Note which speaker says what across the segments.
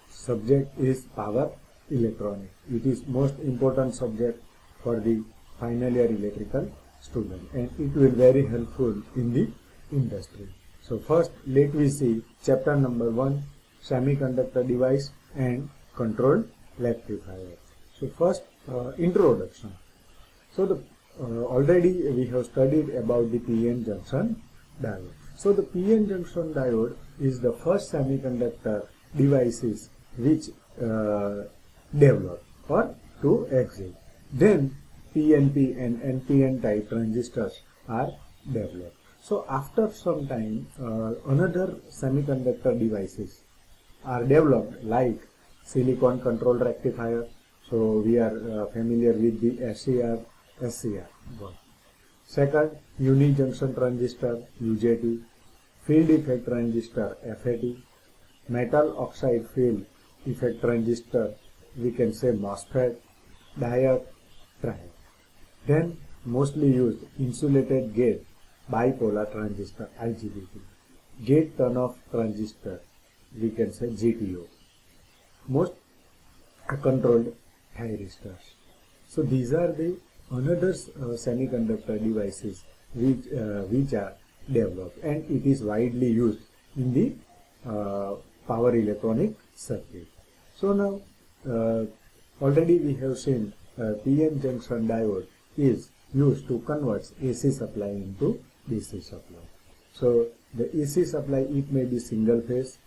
Speaker 1: subject is power electronics. It is most important subject for the final year electrical student, and it will very helpful in the industry. So first let we see chapter number 1, semiconductor device and controlled rectifier. So first introduction. So the already we have studied about the PN junction diode. So the PN junction diode is the first semiconductor devices which developed or to exist. Then PNP and NPN type transistors are developed. So after some time another semiconductor devices are developed like silicon control rectifier. So we are familiar with the SCR. Second, uni-junction transistor UJT, field effect transistor FET, metal oxide field effect transistor we can say MOSFET, diode, triode. Then mostly used insulated gate bipolar transistor IGBT, gate turn-off transistor we can say GTO, most controlled thyristors. So these are the another semiconductor devices which are developed, and it is widely used in the power electronic circuit. So now already we have seen PN junction diode is used to convert AC supply into DC supply. So the AC supply, it may be single phase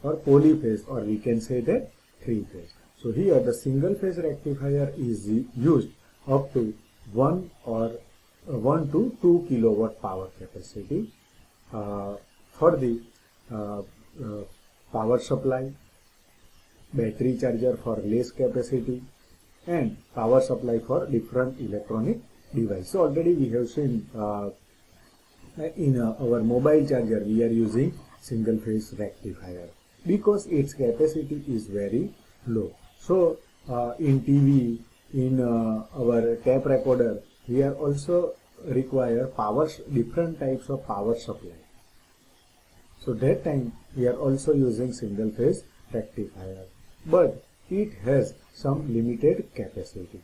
Speaker 1: or polyphase, or we can say that three phase. So here the single phase rectifier is used up to 1 to 2 kilowatt power capacity for the power supply, battery charger for less capacity, and power supply for different electronic device. So already we have seen in our mobile charger we are using single phase rectifier because its capacity is very low. So in TV, in our tape recorder, we are also require different types of power supply. So that time we are also using single phase rectifier, but it has some limited capacity.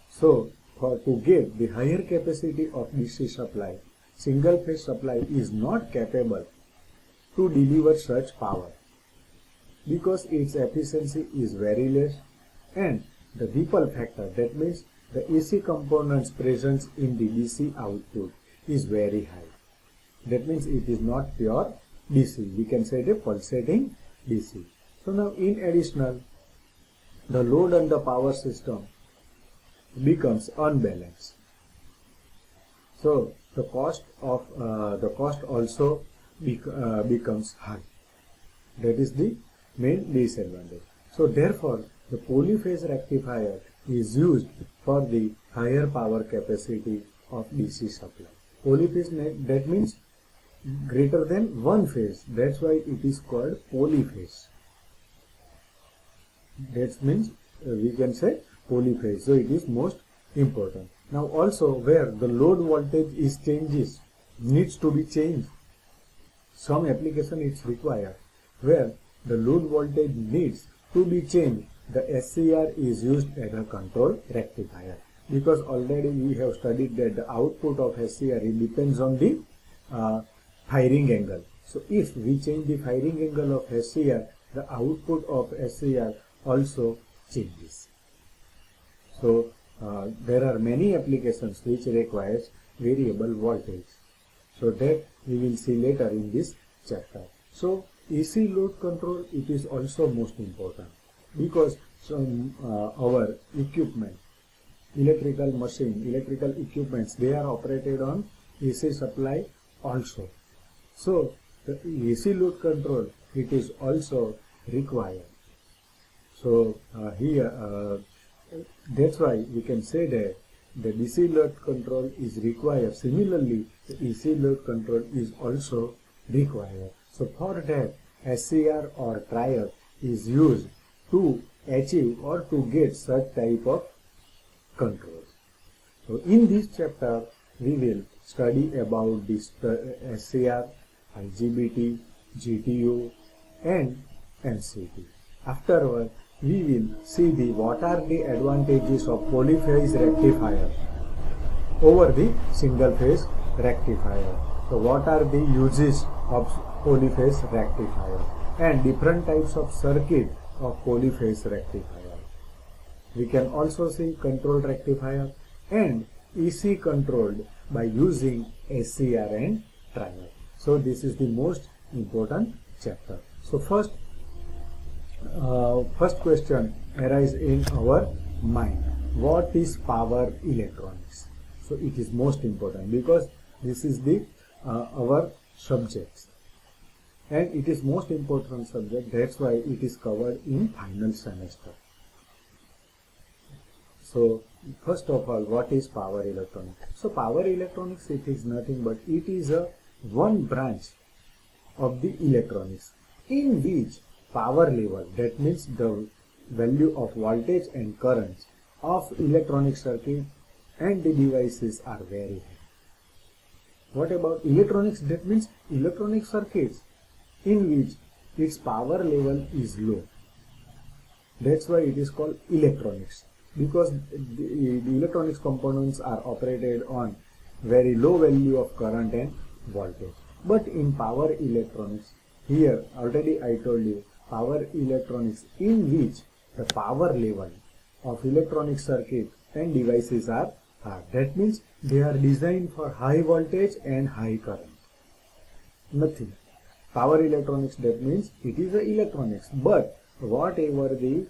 Speaker 1: So to get the higher capacity of DC supply, single phase supply is not capable to deliver such power because its efficiency is very less, and the ripple factor, that means the AC components present in the DC output, is very high. That means it is not pure DC. We can say the pulsating DC. So now in additional, the load on the power system becomes unbalanced. So the cost also becomes high. That is the main disadvantage. So therefore, the polyphase rectifier is used for the higher power capacity of DC supply. Polyphase, that means greater than one phase. That's why it is called polyphase. That means we can say polyphase. So it is most important. Now also where the load voltage needs to be changed. Some application is required where the load voltage needs to be changed. The SCR is used as a control rectifier because already we have studied that the output of SCR depends on the firing angle. So if we change the firing angle of SCR, the output of SCR also changes. So there are many applications which requires variable voltage. So that we will see later in this chapter. So AC load control, it is also most important because some our equipment, electrical machine, electrical equipments, they are operated on AC supply also. So the AC load control, it is also required. So here that's why we can say that the DC load control is required. Similarly, the AC load control is also required. So for that, SCR or triode is used to achieve or to get such type of control. So in this chapter, we will study about this SCR, IGBT, GTO, and MCB. Afterward, we will see what are the advantages of polyphase rectifier over the single phase rectifier. So what are the uses of polyphase rectifier and different types of circuit of polyphase rectifier. We can also see controlled rectifier and EC controlled by using SCR and trimer. So this is the most important chapter. So first question arises in our mind. What is power electronics? So it is most important because this is the our subjects, and it is most important subject. That's why it is covered in final semester. So first of all, what is power electronics? So power electronics, it is nothing but it is a one branch of the electronics in which power level, that means the value of voltage and currents of electronic circuit and the devices are very high. What about electronics? That means electronic circuits in which its power level is low. That's why it is called electronics, because the electronics components are operated on very low value of current and voltage. But in power electronics, here already I told you, power electronics in which the power level of electronic circuit and devices are high. That means they are designed for high voltage and high current. Nothing. Power electronics, that means it is a electronics, but whatever the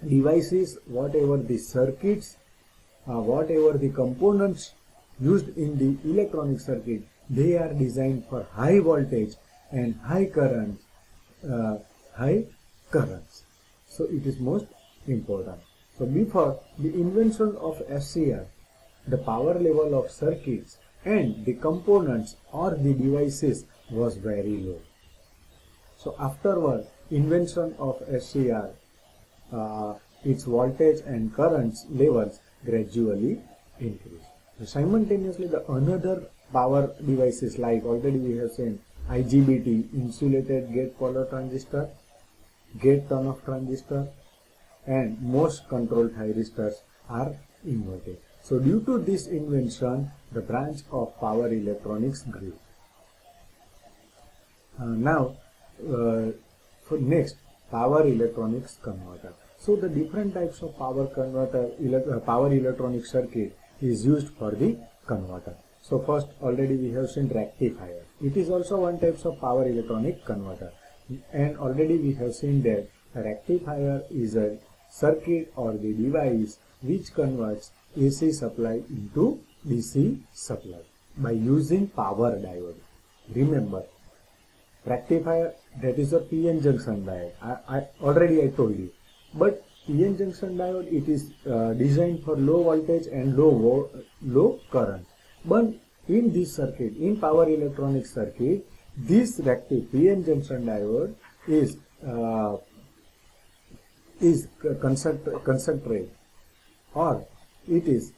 Speaker 1: devices, whatever the circuits, whatever the components used in the electronic circuit, they are designed for high voltage and high current, So it is most important. So before the invention of SCR, the power level of circuits and the components or the devices was very low. So afterward, invention of SCR, its voltage and currents levels gradually increase. So simultaneously, the another power devices, like already we have seen IGBT, insulated gate polar transistor, gate turn-off transistor, and most control thyristors are invented. So due to this invention, the branch of power electronics grew. For next, power electronics converter. So the different types of power converter, power electronic circuit is used for the converter. So first, already we have seen rectifier. It is also one type of power electronic converter. And already we have seen that a rectifier is a circuit or the device which converts AC supply into DC supply by using power diode. Remember, rectifier, that is a PN junction diode. I told you. But PN junction diode, it is designed for low voltage and low current. But in this circuit, in power electronic circuit, this PN junction diode is concentrate, or it is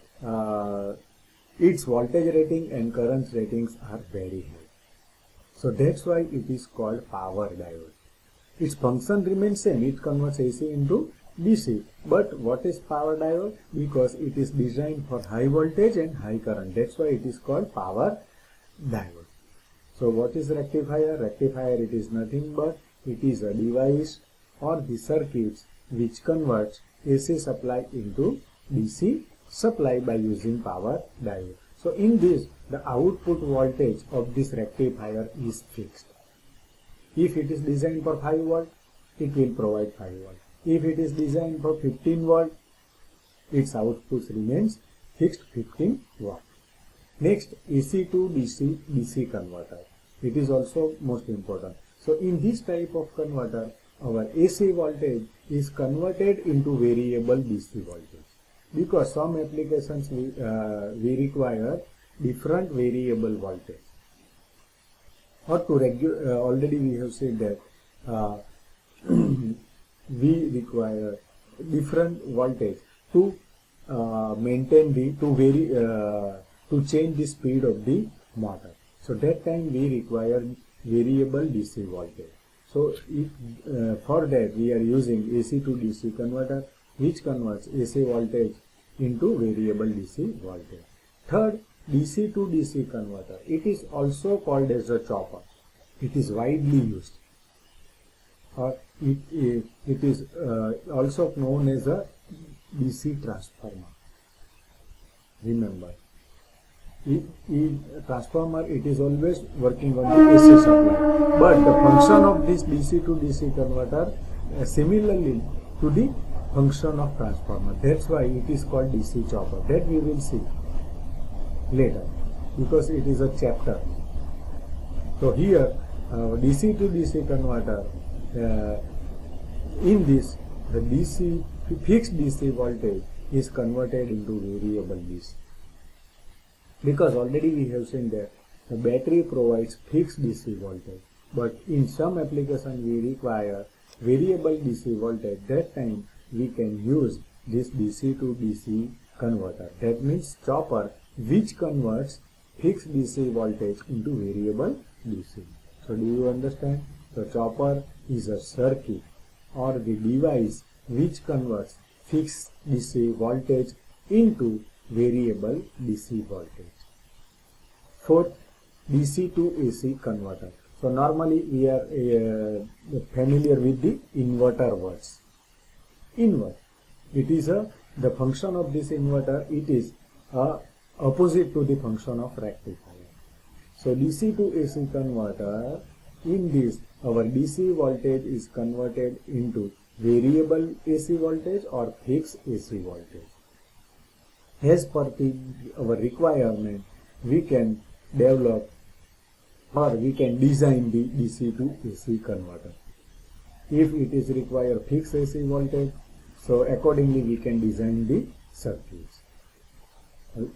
Speaker 1: its voltage rating and current ratings are very high. So that's why it is called power diode. Its function remains same. It converts AC into DC. But what is power diode? Because it is designed for high voltage and high current. That's why it is called power diode. So what is rectifier? Rectifier, it is nothing but it is a device or the circuits which converts AC supply into DC supply by using power diode. So in this, the output voltage of this rectifier is fixed. If it is designed for 5 volt, it will provide 5 volt. If it is designed for 15 volt, its output remains fixed 15 watt. Next, AC to DC converter. It is also most important. So in this type of converter, our AC voltage is converted into variable DC voltage, because some applications we require different variable voltage, or to already we have said that we require different voltage to maintain to change the speed of the motor. So that time we require variable DC voltage. So for that we are using AC to DC converter, which converts AC voltage into variable DC voltage. Third, DC to DC converter. It is also called as a chopper. It is widely used. Or it is also known as a DC transformer. Remember, in transformer it is always working on the AC supply, but the function of this DC to DC converter similarly to the function of transformer. That's why it is called DC chopper. That we will see later because it is a chapter. So here DC to DC converter, in this the DC fixed DC voltage is converted into variable DC, because already we have seen that the battery provides fixed DC voltage, but in some application we require variable DC voltage. That time we can use this DC to DC converter. That means chopper which converts fixed DC voltage into variable DC. So do you understand? The chopper is a circuit or the device which converts fixed DC voltage into variable DC voltage. Fourth, DC to AC converter. So normally we are familiar with the inverter words. Invert. It is the function of this inverter. It is opposite to the function of rectifier. So DC to AC converter, in this our DC voltage is converted into variable AC voltage or fixed AC voltage. As per our requirement, we can develop or we can design the DC to AC converter. If it is require fixed AC voltage, so accordingly we can design the circuits.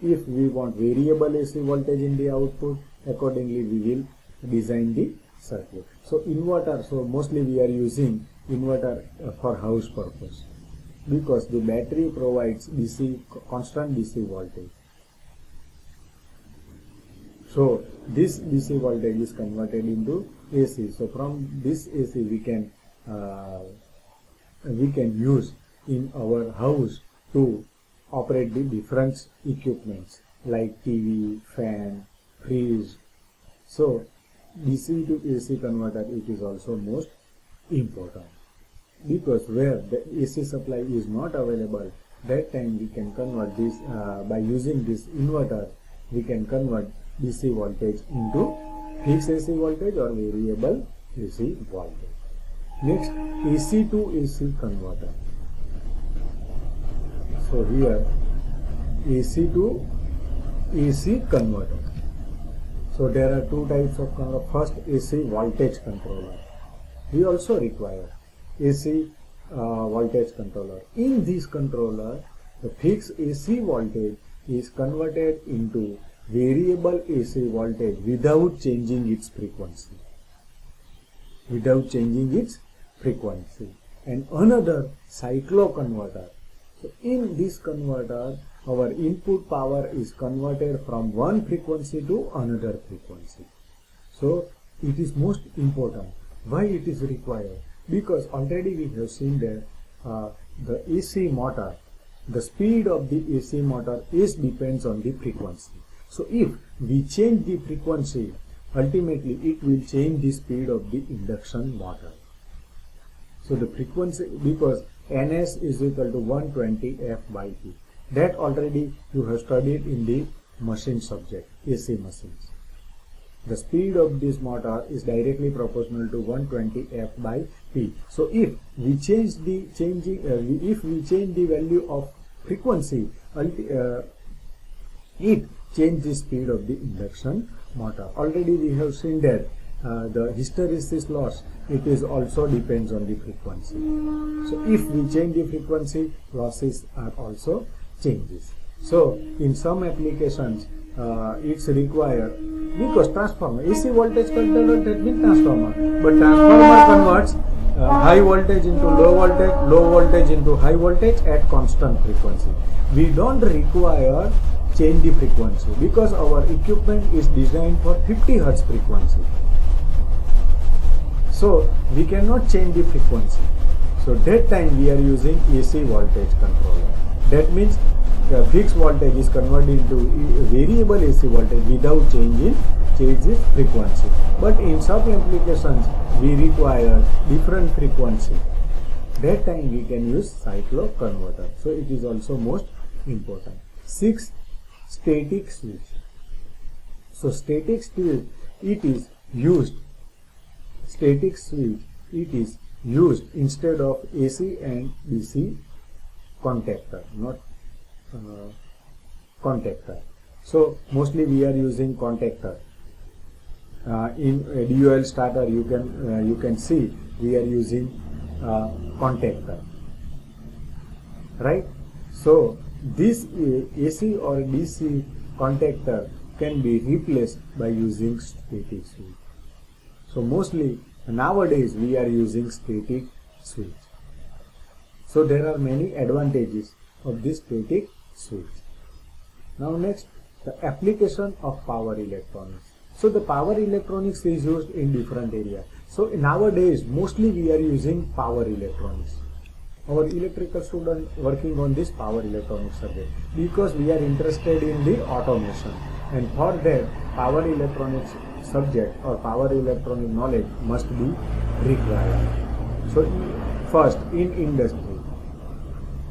Speaker 1: If we want variable AC voltage in the output, accordingly we will design the circuit. So inverter, so mostly we are using inverter for house purpose, because the battery provides DC, constant DC voltage. So this DC voltage is converted into AC. So from this AC we can use in our house to operate the different equipments like TV, fan, fridge. So DC to AC converter, it is also most important, because where the AC supply is not available, that time we can convert this by using this inverter. We can convert DC voltage into fixed AC voltage or variable AC voltage. Next, AC to AC converter. So here AC to AC converter. So there are two types of converter. First, AC voltage controller. We also require AC voltage controller. In this controller, the fixed AC voltage is converted into variable AC voltage without changing its frequency. And another cycloconverter. So in this converter, our input power is converted from one frequency to another frequency. So it is most important. Why it is required? Because already we have seen that the AC motor, the speed of the AC motor depends on the frequency. So if we change the frequency, ultimately it will change the speed of the induction motor. So the frequency, because Ns is equal to 120 F by P. That already you have studied in the machine subject, AC machines. The speed of this motor is directly proportional to 120 F by P. So if we change the value of frequency, it change the speed of the induction motor. Already we have seen that the hysteresis loss, it is also depends on the frequency. So if we change the frequency, losses are also changes. So in some applications it's required, because transformer, AC voltage controller, that means transformer, but transformer converts high voltage into low voltage into high voltage at constant frequency. We don't require change the frequency because our equipment is designed for 50 Hz frequency. So we cannot change the frequency. So that time we are using AC voltage controller. That means the fixed voltage is converted into variable AC voltage without change the frequency. But in some applications we require different frequency. That time we can use cyclo converter. So it is also most important. 6. Static switch. So static switch, it is used. Static switch, it is used instead of AC and DC contactor, not contactor. So mostly we are using contactor. In a DOL starter, you can see we are using contactor, right? So this AC or DC contactor can be replaced by using static switch. So mostly nowadays we are using static switch. So there are many advantages of this static switch. Now next, the application of power electronics. So the power electronics is used in different areas. So nowadays mostly we are using power electronics. Our electrical student working on this power electronics subject because we are interested in the automation, and for that power electronics subject or power electronic knowledge must be required. So first, in industry,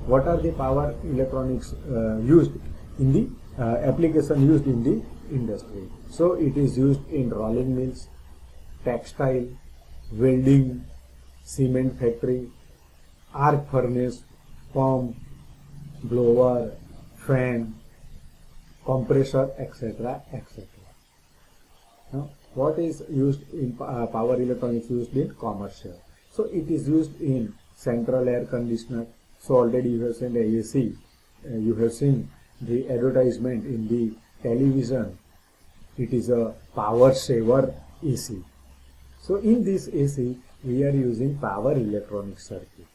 Speaker 1: what are the power electronics used in the application used in the industry? So it is used in rolling mills, textile, welding, cement factory, arc furnace, pump, blower, fan, compressor, etc., etc. Now, what is used in power electronics used in commercial? So it is used in central air conditioner. So already you have seen the AC, you have seen the advertisement in the television. It is a power saver AC. So in this AC we are using power electronic circuit.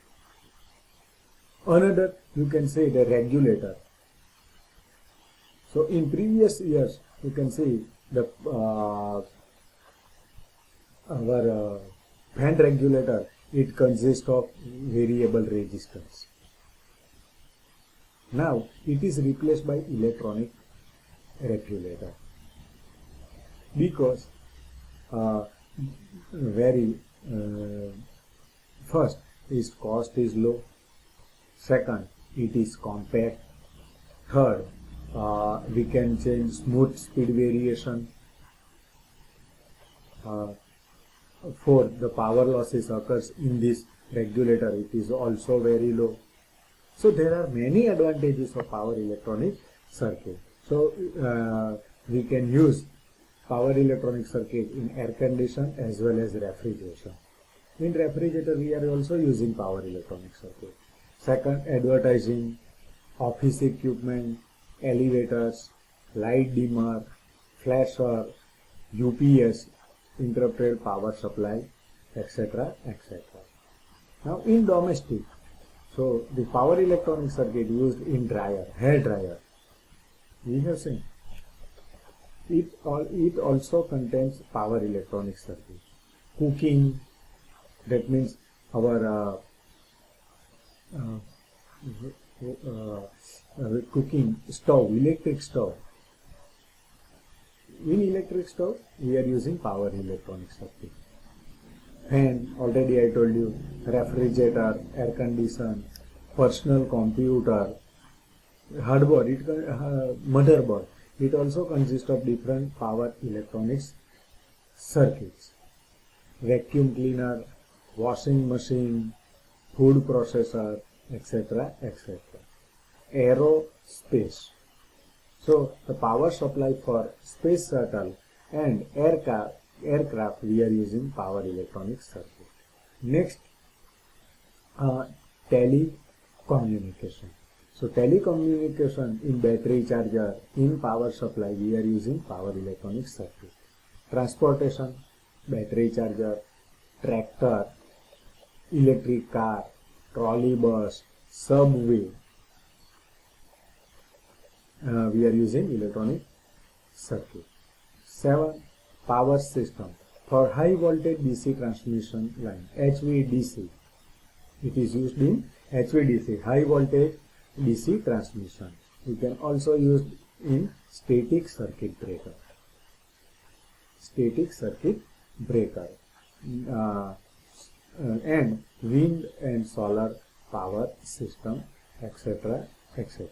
Speaker 1: Another, you can say, the regulator. So in previous years you can see the our fan regulator, it consists of variable resistance. Now it is replaced by electronic regulator because first, its cost is low. Second, it is compact. Third, we can change smooth speed variation. Fourth, the power losses occurs in this regulator. It is also very low. So there are many advantages of power electronic circuit. So we can use power electronic circuit in air condition as well as refrigeration. In refrigerator we are also using power electronic circuit. Second, advertising, office equipment, elevators, light dimmer, flasher, UPS, interrupted power supply, etc., etc. Now in domestic, so the power electronic circuit used in dryer, hair dryer, we have seen it also contains power electronic circuit. Cooking, that means our cooking stove, electric stove. In electric stove we are using power electronic circuit. Fan, already I told you, refrigerator, air conditioner, personal computer, hardboard, motherboard. It also consists of different power electronics circuits. Vacuum cleaner, washing machine, food processor, etc., etc. Aerospace. So the power supply for space shuttle and aircraft we are using power electronic circuit. Next, telecommunication. So telecommunication in battery charger, in power supply we are using power electronic circuit. Transportation, battery charger, tractor, electric car, trolley bus, subway, we are using electronic circuit. 7. Power system. for high voltage DC transmission line, HVDC. It is used in HVDC, high voltage DC transmission. You can also use in static circuit breaker. Static circuit breaker and wind and solar power system, etc., etc.